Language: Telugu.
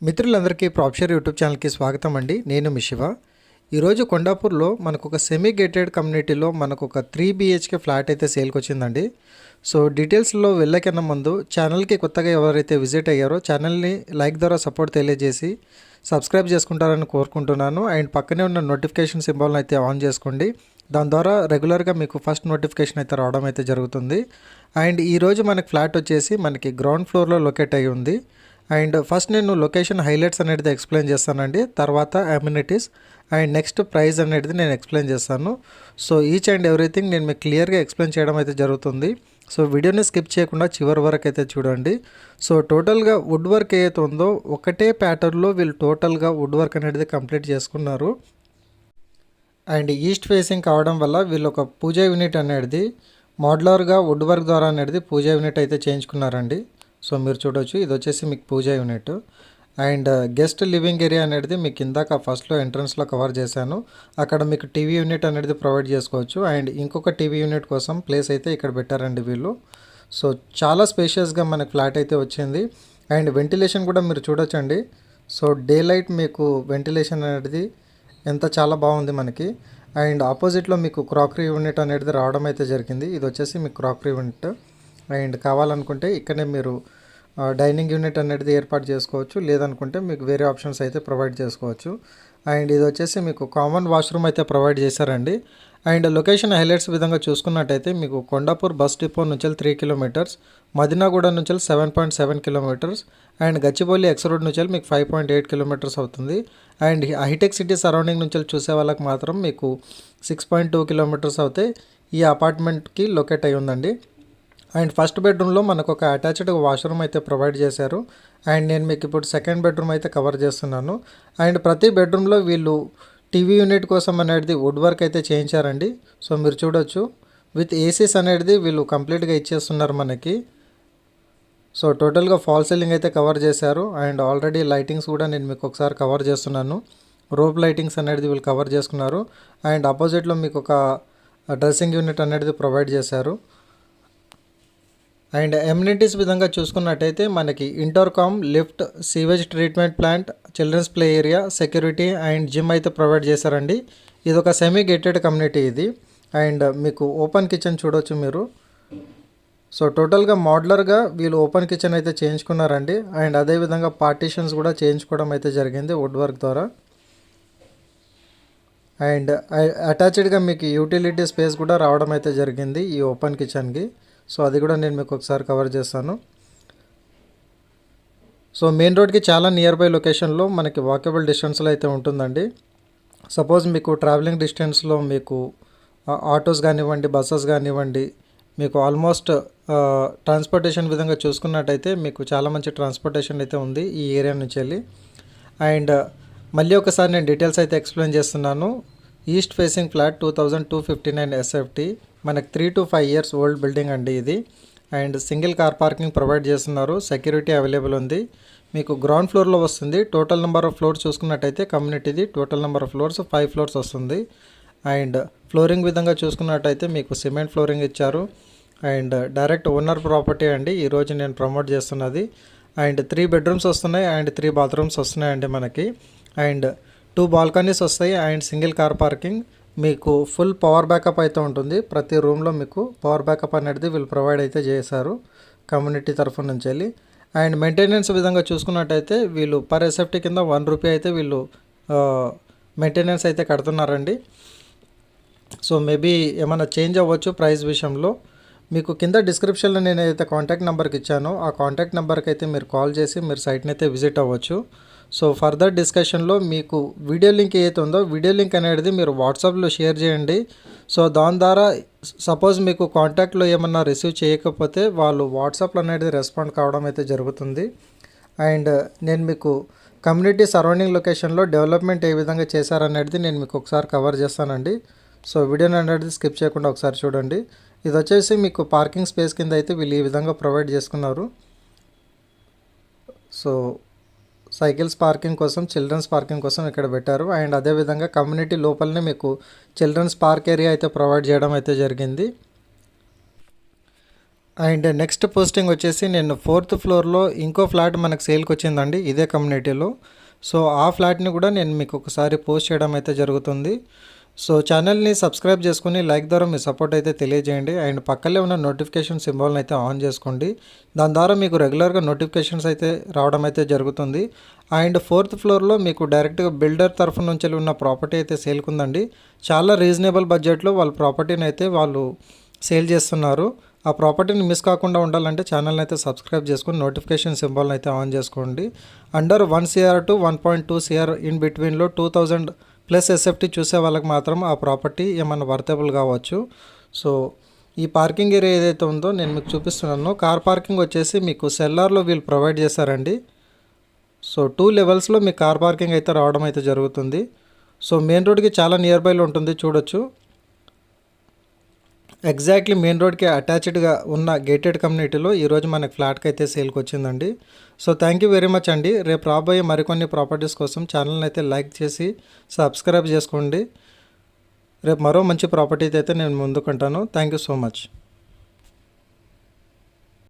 మిత్రులందరికీ ప్రాప్షర్ యూట్యూబ్ ఛానల్కి స్వాగతం అండి. నేను మీ శివ. ఈరోజు కొండాపూర్లో మనకు ఒక సెమీ గేటెడ్ కమ్యూనిటీలో మనకు ఒక 3 BHK ఫ్లాట్ అయితే సేల్కి వచ్చిందండి. సో డీటెయిల్స్లో వెళ్ళకన్నా ముందు ఛానల్కి కొత్తగా ఎవరైతే విజిట్ అయ్యారో ఛానల్ని లైక్ ద్వారా సపోర్ట్ తెలియజేసి సబ్స్క్రైబ్ చేసుకుంటారని కోరుకుంటున్నాను. అండ్ పక్కనే ఉన్న నోటిఫికేషన్ సింబల్ని అయితే ఆన్ చేసుకోండి. దాని ద్వారా రెగ్యులర్గా మీకు ఫస్ట్ నోటిఫికేషన్ అయితే రావడం అయితే జరుగుతుంది. అండ్ ఈరోజు మనకి ఫ్లాట్ వచ్చేసి మనకి గ్రౌండ్ ఫ్లోర్లో లొకేట్ అయ్యి ఉంది. అండ్ ఫస్ట్ నేను లొకేషన్ హైలైట్స్ అనేది ఎక్స్ప్లెయిన్ చేస్తానండి. తర్వాత అమ్యూనిటీస్ అండ్ నెక్స్ట్ ప్రైస్ అనేది నేను ఎక్స్ప్లెయిన్ చేస్తాను. సో ఈచ్ అండ్ ఎవ్రీథింగ్ నేను మీకు క్లియర్గా ఎక్స్ప్లెయిన్ చేయడం అయితే జరుగుతుంది. సో వీడియోని స్కిప్ చేయకుండా చివరి వరకు అయితే చూడండి. సో టోటల్గా వుడ్ వర్క్ ఏదైతే ఉందో ఒకటే ప్యాటర్న్లో వీళ్ళు టోటల్గా వుడ్ వర్క్ అనేది కంప్లీట్ చేసుకున్నారు. అండ్ ఈస్ట్ ఫేసింగ్ కావడం వల్ల వీళ్ళు ఒక పూజా యూనిట్ అనేది మోడ్యులర్గా వుడ్ వర్క్ ద్వారా అనేది పూజా యూనిట్ అయితే చేయించుకున్నారండి. సో మీరు చూడవచ్చు, ఇది వచ్చేసి మీకు pooja unit. And guest living area అనేది మీకు ఇందాక ఫస్ట్లో ఎంట్రన్స్లో కవర్ చేశాను. అక్కడ మీకు టీవీ యూనిట్ అనేది ప్రొవైడ్ చేసుకోవచ్చు. అండ్ ఇంకొక టీవీ యూనిట్ కోసం ప్లేస్ అయితే ఇక్కడ పెట్టారండి వీళ్ళు. సో చాలా స్పేషియస్గా మనకు ఫ్లాట్ అయితే వచ్చింది. అండ్ వెంటిలేషన్ కూడా మీరు చూడొచ్చండి. సో డే లైట్ మీకు వెంటిలేషన్ అనేది ఎంత చాలా బాగుంది మనకి. అండ్ ఆపోజిట్లో మీకు క్రాకరీ యూనిట్ అనేది రావడం అయితే జరిగింది. ఇది వచ్చేసి మీకు క్రాకరీ యూనిట్. అండ్ కావాలనుకుంటే ఇక్కడనే మీరు డైనింగ్ యూనిట్ అనేది ఏర్పాటు చేసుకోవచ్చు, లేదనుకుంటే మీకు వేరే ఆప్షన్స్ అయితే ప్రొవైడ్ చేసుకోవచ్చు. అండ్ ఇది వచ్చేసి మీకు కామన్ వాష్రూమ్ అయితే ప్రొవైడ్ చేశారండి. అండ్ లొకేషన్ హైలైట్స్ విధంగా చూసుకున్నట్టయితే మీకు కొండాపూర్ బస్ డిపో నుంచి 3 కిలోమీటర్స్, మదినాగూడ నుంచి 7.7 kilometres, and Gachibowli X road నుంచి మీకు 5.8 కిలోమీటర్స్ అవుతుంది. అండ్ హైటెక్ సిటీ సరౌండింగ్ నుంచి చూసే వాళ్ళకి మాత్రం మీకు 6.2 కిలోమీటర్స్ అవుతాయి. ఈ అపార్ట్మెంట్కి లొకేట్ అయి ఉందండి. అండ్ ఫస్ట్ బెడ్రూమ్లో మనకు ఒక అటాచ్డ్ వాష్రూమ్ అయితే ప్రొవైడ్ చేశారు. అండ్ నేను మీకు ఇప్పుడు సెకండ్ బెడ్రూమ్ అయితే కవర్ చేస్తున్నాను. అండ్ ప్రతి బెడ్రూమ్లో వీళ్ళు టీవీ యూనిట్ కోసం అనేది వుడ్ వర్క్ అయితే చేయించారండి. సో మీరు చూడొచ్చు, విత్ ఏసీస్ అనేది వీళ్ళు కంప్లీట్గా ఇచ్చేస్తున్నారు మనకి. సో టోటల్గా ఫాల్ సీలింగ్ అయితే కవర్ చేశారు. అండ్ ఆల్రెడీ లైటింగ్స్ కూడా నేను మీకు ఒకసారి కవర్ చేస్తున్నాను. రోప్ లైటింగ్స్ అనేది వీళ్ళు కవర్ చేసుకున్నారు. అండ్ ఆపోజిట్లో మీకు ఒక డ్రెస్సింగ్ యూనిట్ అనేది ప్రొవైడ్ చేశారు. అండ్ ఎమ్యూనిటీస్ విధంగా చూసుకున్నట్టయితే మనకి intercom, lift, sewage treatment plant, children's play area, security and gym అయితే ప్రొవైడ్ చేశారండి. ఇది ఒక సెమీ గేటెడ్ కమ్యూనిటీ ఇది. అండ్ మీకు ఓపెన్ కిచెన్ చూడవచ్చు మీరు. సో టోటల్గా మోడ్యులర్గా వీళ్ళు ఓపెన్ కిచెన్ అయితే చేయించుకున్నారండి. అండ్ అదేవిధంగా పార్టీషన్స్ కూడా చేయించుకోవడం అయితే జరిగింది వుడ్ వర్క్ ద్వారా. అండ్ అటాచ్డ్గా మీకు యూటిలిటీ స్పేస్ కూడా రావడం అయితే జరిగింది ఈ ఓపెన్ కిచెన్కి. సో అది కూడా నేను మీకు ఒకసారి కవర్ చేస్తాను. సో మెయిన్ రోడ్కి చాలా నియర్ బై లొకేషన్లో మనకి వాకబుల్ డిస్టెన్స్లో అయితే ఉంటుందండి. సపోజ్ మీకు ట్రావెలింగ్ డిస్టెన్స్లో మీకు ఆటోస్ కానివ్వండి, బస్సెస్ కానివ్వండి, మీకు ఆల్మోస్ట్ ట్రాన్స్పోర్టేషన్ విధంగా చూసుకున్నట్టయితే మీకు చాలా మంచి ట్రాన్స్పోర్టేషన్ అయితే ఉంది ఈ ఏరియా నుంచి వెళ్ళి. అండ్ మళ్ళీ ఒకసారి నేను డీటెయిల్స్ అయితే ఎక్స్ప్లెయిన్ చేస్తున్నాను. ఈస్ట్ ఫేసింగ్ ఫ్లాట్ 2259 SFT, మనకి 3 to 5 years ఓల్డ్ బిల్డింగ్ అండి ఇది. And single car parking provide చేస్తున్నారు. సెక్యూరిటీ అవైలబుల్ ఉంది. మీకు గ్రౌండ్ ఫ్లోర్లో వస్తుంది. టోటల్ నెంబర్ ఆఫ్ ఫ్లోర్స్ చూసుకున్నట్టయితే కమ్యూనిటీది total number of floors 5 floors వస్తుంది. అండ్ ఫ్లోరింగ్ విధంగా చూసుకున్నట్టయితే మీకు సిమెంట్ ఫ్లోరింగ్ ఇచ్చారు. అండ్ డైరెక్ట్ ఓనర్ ప్రాపర్టీ అండి ఈరోజు నేను ప్రమోట్ చేస్తున్నది. అండ్ 3 బెడ్రూమ్స్ వస్తున్నాయి అండ్ 3 బాత్రూమ్స్ వస్తున్నాయండి మనకి. అండ్ 2 బాల్కనీస్ వస్తాయి అండ్ సింగిల్ కార్ పార్కింగ్. మీకు ఫుల్ పవర్ బ్యాకప్ అయితే ఉంటుంది. ప్రతి రూమ్లో మీకు పవర్ బ్యాకప్ అనేది వీళ్ళు ప్రొవైడ్ అయితే చేశారు కమ్యూనిటీ తరఫు నుంచి వెళ్ళి. అండ్ మెయింటెనెన్స్ విధంగా చూసుకున్నట్టయితే వీళ్ళు పర్ ఎస్ఎఫ్టీ కింద 1 రూపీ అయితే వీళ్ళు మెయింటెనెన్స్ అయితే కడుతున్నారండి. సో మేబీ ఏమైనా చేంజ్ అవ్వచ్చు ప్రైస్ విషయంలో. మీకు కింద డిస్క్రిప్షన్లో నేను ఏదైతే కాంటాక్ట్ నెంబర్కి ఇచ్చానో ఆ కాంటాక్ట్ నెంబర్కి అయితే మీరు కాల్ చేసి మీరు సైట్ని అయితే విజిట్ అవ్వచ్చు. సో ఫర్దర్ డిస్కషన్లో మీకు వీడియో లింక్ ఏదైతే ఉందో వీడియో లింక్ అనేది మీరు వాట్సాప్లో షేర్ చేయండి. సో దాని ద్వారా సపోజ్ మీకు కాంటాక్ట్లో ఏమన్నా రిసీవ్ చేయకపోతే వాళ్ళు వాట్సాప్లో అనేది రెస్పాండ్ కావడం అయితే జరుగుతుంది. అండ్ నేను మీకు కమ్యూనిటీ సరౌండింగ్ లొకేషన్లో డెవలప్మెంట్ ఏ విధంగా చేశారనేది నేను మీకు ఒకసారి కవర్ చేస్తానండి. సో వీడియోని అనేది స్కిప్ చేయకుండా ఒకసారి చూడండి. ఇది వచ్చేసి మీకు పార్కింగ్ స్పేస్ కింద అయితే వీళ్ళు ఈ విధంగా ప్రొవైడ్ చేసుకున్నారు. సో సైకిల్స్ పార్కింగ్ కోసం, చిల్డ్రన్స్ పార్కింగ్ కోసం ఇక్కడ పెట్టారు. అండ్ అదేవిధంగా కమ్యూనిటీ లోపలనే మీకు చిల్డ్రన్స్ పార్క్ ఏరియా అయితే ప్రొవైడ్ చేయడం అయితే జరిగింది. అండ్ నెక్స్ట్ పోస్టింగ్ వచ్చేసి నేను 4th ఫ్లోర్లో ఇంకో ఫ్లాట్ మనకు సేల్కి వచ్చిందండి ఇదే కమ్యూనిటీలో. సో ఆ ఫ్లాట్ని కూడా నేను మీకు ఒకసారి పోస్ట్ చేయడం అయితే జరుగుతుంది. సో ఛానల్ని సబ్స్క్రైబ్ చేసుకుని లైక్ ద్వారా మీ సపోర్ట్ అయితే తెలియజేయండి. అండ్ పక్కనే ఉన్న నోటిఫికేషన్ సింబల్ని అయితే ఆన్ చేసుకోండి. దాని ద్వారా మీకు రెగ్యులర్గా నోటిఫికేషన్స్ అయితే రావడం అయితే జరుగుతుంది. అండ్ 4th ఫ్లోర్లో మీకు డైరెక్ట్గా బిల్డర్ తరఫు నుంచి ఉన్న ప్రాపర్టీ అయితే సేల్కి ఉందండి. చాలా రీజనబుల్ బడ్జెట్లో వాళ్ళ ప్రాపర్టీని అయితే వాళ్ళు సేల్ చేస్తున్నారు. ఆ ప్రాపర్టీని మిస్ కాకుండా ఉండాలంటే ఛానల్ని అయితే సబ్స్క్రైబ్ చేసుకుని నోటిఫికేషన్ సింబల్ని అయితే ఆన్ చేసుకోండి. Under 1 CR to 1.2 CR in బిట్వీన్లో 2000 ప్లస్ ఎస్ఎఫ్టీ చూసే వాళ్ళకి మాత్రం ఆ ప్రాపర్టీ ఏమన్నా వర్తబుల్ కావచ్చు. సో ఈ పార్కింగ్ ఏరియా ఏదైతే ఉందో నేను మీకు చూపిస్తున్నాను. కార్ పార్కింగ్ వచ్చేసి మీకు సెల్లార్లో వీళ్ళు ప్రొవైడ్ చేశారండి. సో 2 లెవెల్స్లో మీకు కార్ పార్కింగ్ అయితే రావడం అయితే జరుగుతుంది. సో మెయిన్ రోడ్కి చాలా నియర్ బైలో ఉంటుంది చూడొచ్చు. ఎగ్జాక్ట్లీ మెయిన్ రోడ్కి అటాచ్డ్గా ఉన్న గేటెడ్ కమ్యూనిటీలో ఈరోజు మనకు ఫ్లాట్కి అయితే సేల్కి వచ్చిందండి. So thank you very much అండి. రేపు రాబోయే మరికొన్ని ప్రాపర్టీస్ కోసం ఛానల్ని అయితే లైక్ చేసి సబ్స్క్రైబ్ చేసుకోండి. రేపు మరో మంచి ప్రాపర్టీ అయితే నేను ముందుకుంటాను. Thank you so much.